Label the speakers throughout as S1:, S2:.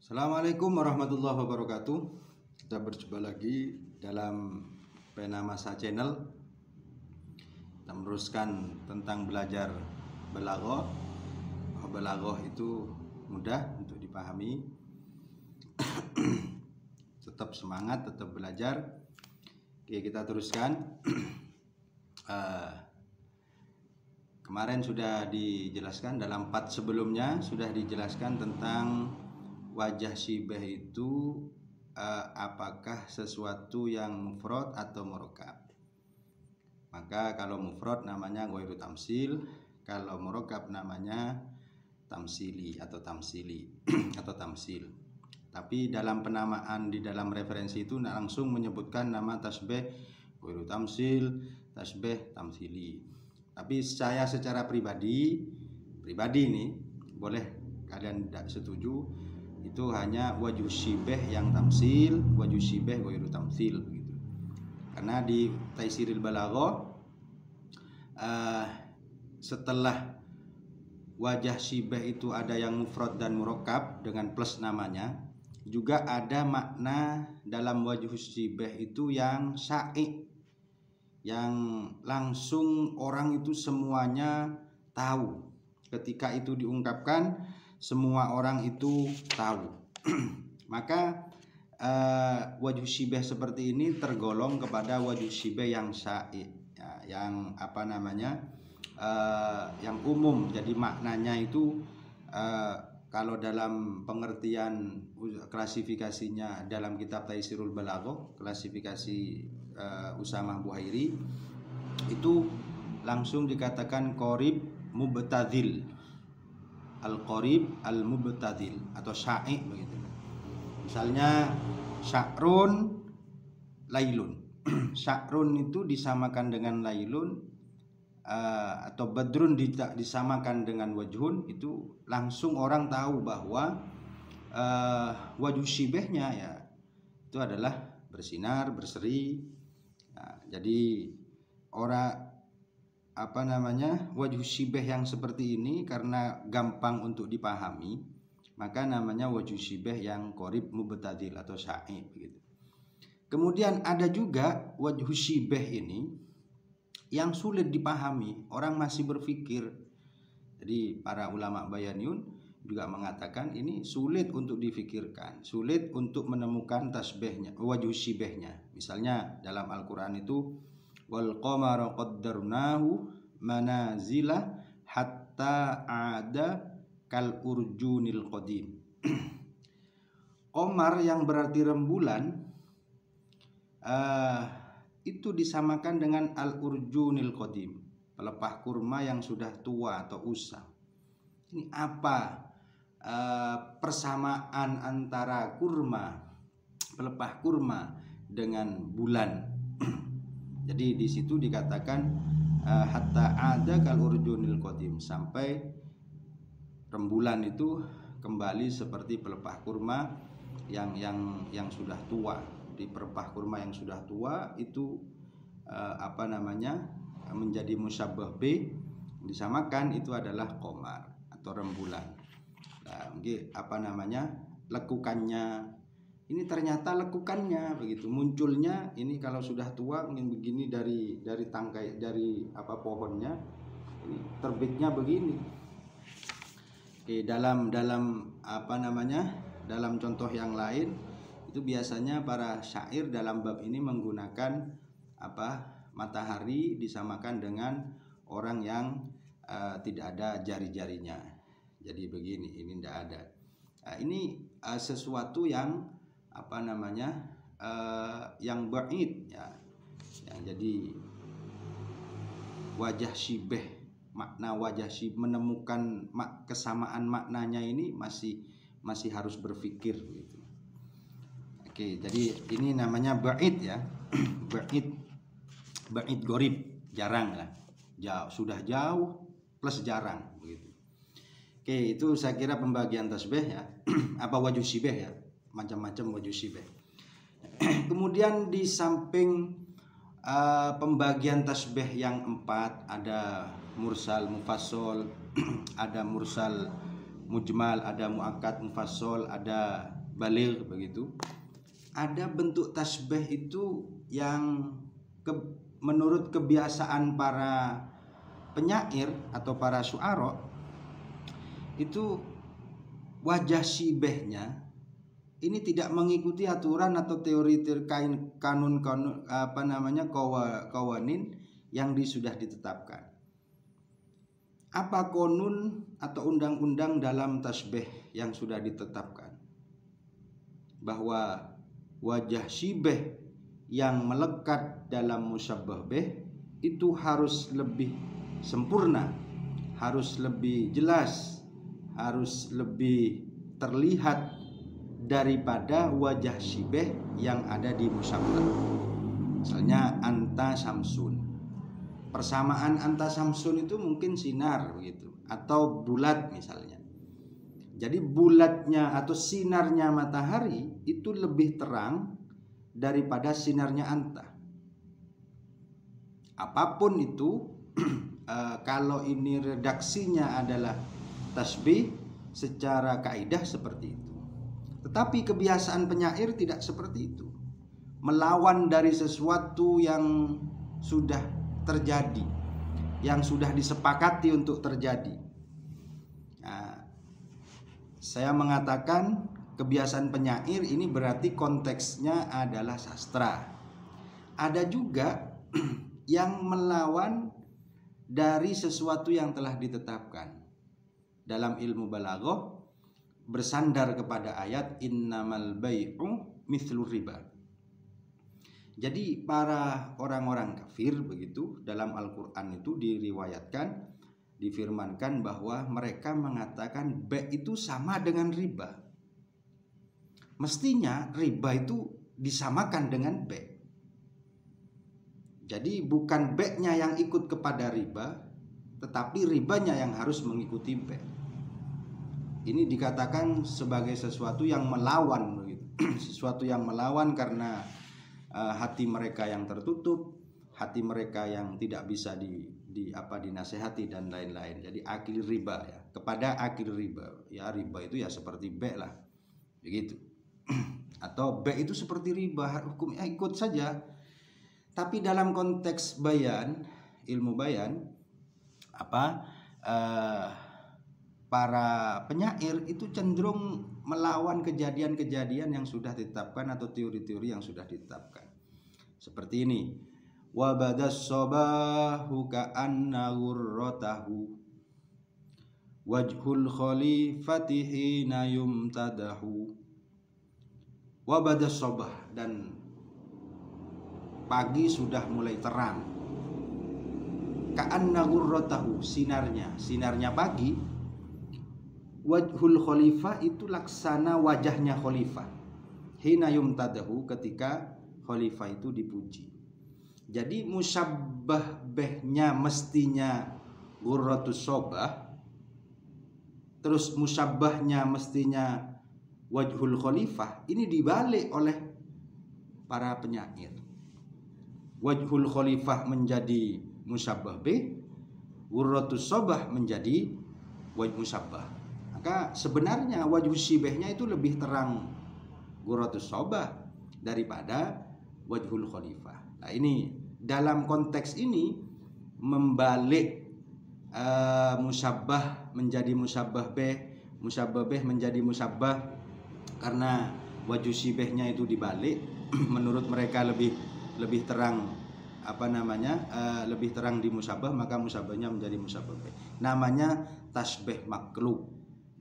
S1: Assalamualaikum warahmatullahi wabarakatuh. Kita berjumpa lagi dalam Pena Masa Channel. Kita meneruskan tentang belajar balaghah. Balaghah itu mudah untuk dipahami. Tetap semangat, tetap belajar. Oke, kita teruskan. Kemarin sudah dijelaskan dalam part sebelumnya, sudah dijelaskan tentang wajah syibah itu apakah sesuatu yang mufrad atau murakab. Maka kalau mufrad namanya ghairu tamsil, kalau murakab namanya tamsili atau tamsili atau tamsil. Tapi dalam penamaan di dalam referensi itu langsung menyebutkan nama tasbih ghairu tamsil, tasbih tamsili. Tapi saya secara pribadi nih, boleh kalian tidak setuju, itu hanya wajhu syibah yang tamsil, wajhu syibah ghairu tamsil gitu. Karena di Taisiril Balaghah setelah wajah syibah itu ada yang mufrad dan murakkab dengan plus namanya, juga ada makna dalam wajhu syibah itu yang syai', yang langsung orang itu semuanya tahu. Ketika itu diungkapkan, semua orang itu tahu. Maka wajhu syibah seperti ini tergolong kepada wajhu syibah yang syai', ya, yang yang umum. Jadi maknanya itu kalau dalam pengertian klasifikasinya dalam kitab Taisirul Balaghah, klasifikasi Usamah Buhairi, itu langsung dikatakan qorib mubtadil, al-qorib al-mubtadil atau syai' begitu. Misalnya sya'run lailun. Sya'run itu disamakan dengan lailun, atau badrun disamakan dengan wajhun, itu langsung orang tahu bahwa wajhu syibahnya ya itu adalah bersinar, berseri. Nah, jadi wajhu syibah yang seperti ini karena gampang untuk dipahami, maka namanya wajhu syibah yang qorib mubtadil atau syai' begitu. Kemudian ada juga wajhu syibah ini yang sulit dipahami, orang masih berpikir. Jadi para ulama Bayaniyun juga mengatakan ini sulit untuk difikirkan, sulit untuk menemukan tasbihnya, wajhu syibahnya. Misalnya dalam Al-Qur'an itu wal qamara qaddarnahu manazila hatta ada kal urjunil qadim. Qamar yang berarti rembulan itu disamakan dengan al-urjunil qadim, pelepah kurma yang sudah tua atau usang. Ini apa persamaan antara pelepah kurma dengan bulan? Jadi di situ dikatakan hatta ada kal urjunil qadim, sampai rembulan itu kembali seperti pelepah kurma yang sudah tua. Di pelepah kurma yang sudah tua itu menjadi musyabbah B, disamakan itu adalah qamar atau rembulan. Nah, lekukannya ini ternyata lekukannya begitu, munculnya ini kalau sudah tua mungkin begini dari tangkai, dari pohonnya, ini terbitnya begini. Oke, dalam contoh yang lain itu biasanya para syair dalam bab ini menggunakan matahari disamakan dengan orang yang tidak ada jari-jarinya. Jadi begini, ini tidak ada. Nah, ini sesuatu yang yang ba'id ya. Yang jadi wajah syibah, makna wajah syibah, menemukan kesamaan maknanya ini masih harus berpikir gitu. Oke, jadi ini namanya ba'id ya. Ba'id gharib, jarang lah. Jauh, sudah jauh plus jarang begitu. Oke, itu saya kira pembagian tasbih ya. Wajhu syibah ya, macam-macam wajhu syibah. Kemudian di samping pembagian tasbih yang 4, ada mursal mufassal, ada mursal mujmal, ada muakkad, mufassal, ada baligh begitu. Ada bentuk tasbih itu yang menurut kebiasaan para penyair atau para syu'ara itu wajah syibehnya ini tidak mengikuti aturan atau teori terkait kanun qawanin yang sudah ditetapkan. Apa konun atau undang-undang dalam tasbih yang sudah ditetapkan? Bahwa wajah syibeh yang melekat dalam musyabbah bih itu harus lebih sempurna, harus lebih jelas, harus lebih terlihat daripada wajah syibeh yang ada di musyabbah. Misalnya anta samsun. Persamaan anta samsun itu mungkin sinar begitu atau bulat misalnya. Jadi bulatnya atau sinarnya matahari itu lebih terang daripada sinarnya anta. Apapun itu kalau ini redaksinya adalah tasbih secara kaidah seperti itu. Tetapi kebiasaan penyair tidak seperti itu. Melawan dari sesuatu yang sudah terjadi, yang sudah disepakati untuk terjadi. Nah, saya mengatakan kebiasaan penyair ini berarti konteksnya adalah sastra. Ada juga yang melawan dari sesuatu yang telah ditetapkan. Dalam ilmu balaghah bersandar kepada ayat innamal bai'u mithlur riba. Jadi para orang-orang kafir begitu dalam Al-Qur'an itu diriwayatkan, difirmankan bahwa mereka mengatakan bai' itu sama dengan riba. Mestinya riba itu disamakan dengan bai'. Jadi bukan bai'-nya yang ikut kepada riba, tetapi ribanya yang harus mengikuti bai'. Ini dikatakan sebagai sesuatu yang melawan begitu. Sesuatu yang melawan karena hati mereka yang tertutup, hati mereka yang tidak bisa dinasehati dan lain-lain. Jadi akil riba ya, kepada akil riba. Ya riba itu ya seperti bai' lah. Begitu. Atau bai' itu seperti riba, hukumnya ikut saja. Tapi dalam konteks bayan, ilmu bayan, para penyair itu cenderung melawan kejadian-kejadian yang sudah ditetapkan atau teori-teori yang sudah ditetapkan. Seperti ini. Wa badas sabahu ka'anna ghurratahu wajhul khalifati hina yumtadahu. Wa badas sabah, dan pagi sudah mulai terang. Ka'anna ghurratahu, sinarnya pagi. Wajhul khalifah itu laksana wajahnya khalifah. Hina yumtadahu, ketika khalifah itu dipuji. Jadi musyabbah bihnya mestinya ghurratus sobah, terus musyabbahnya mestinya wajhul khalifah. Ini dibalik oleh para penyair. Wajhul khalifah menjadi musyabbah bih, ghurratus sobah menjadi wajh musyabbah. Maka sebenarnya wajh syibehnya itu lebih terang ghurratus sobah daripada wajhul khalifah. Nah ini dalam konteks ini membalik musyabbah menjadi musyabbah bih menjadi musyabbah, karena wajh syibehnya itu dibalik. Menurut mereka lebih terang lebih terang di musyabbah, maka musyabbahnya menjadi musyabbah bih. Namanya tasbih maklub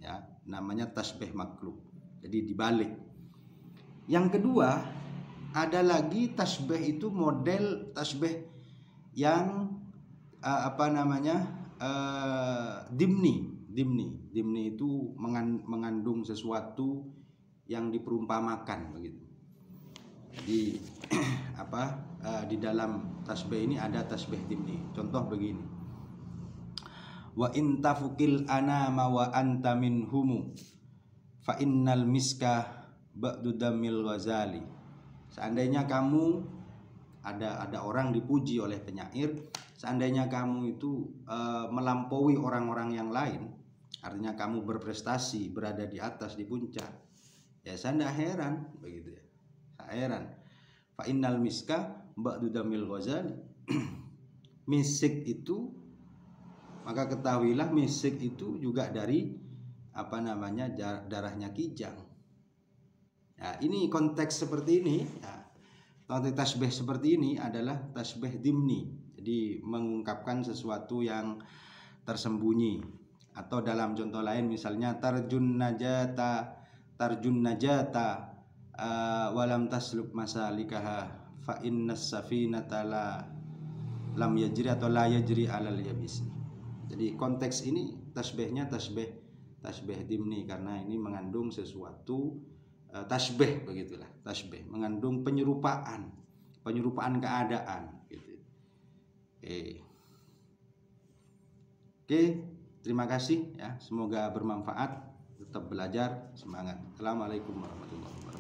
S1: ya, namanya tasbih maklub. Jadi dibalik. Yang kedua, ada lagi tasbih itu model tasbih yang dimni itu mengandung sesuatu yang diperumpamakan begitu. Jadi di dalam tasbih ini ada tasbih dimni. Contoh begini. Wa in tafukil anama wa anta minhumu fa innal miska ba'du damil ghazali. Seandainya kamu ada orang dipuji oleh penyair, seandainya kamu itu melampaui orang-orang yang lain, artinya kamu berprestasi, berada di atas, di puncak. Ya saya tidak heran begitu ya. Tak heran. Fa innal miska ba'du damil ghazali. Misik itu, maka ketahuilah misik itu juga dari darahnya kijang. Ya, ini konteks seperti ini ya. Konteks tasbih seperti ini adalah tasbih dimni. Jadi mengungkapkan sesuatu yang tersembunyi. Atau dalam contoh lain misalnya tarjun najata walam tasluk masalikaha fa innas safinata lam yajri atau la yajri alal yabis. Jadi konteks ini tasbihnya tasbih dimni, karena ini mengandung sesuatu tasbih, begitulah tasbih mengandung penyerupaan keadaan gitu. Oke, terima kasih ya, semoga bermanfaat, tetap belajar, semangat. Assalamualaikum warahmatullahi wabarakatuh.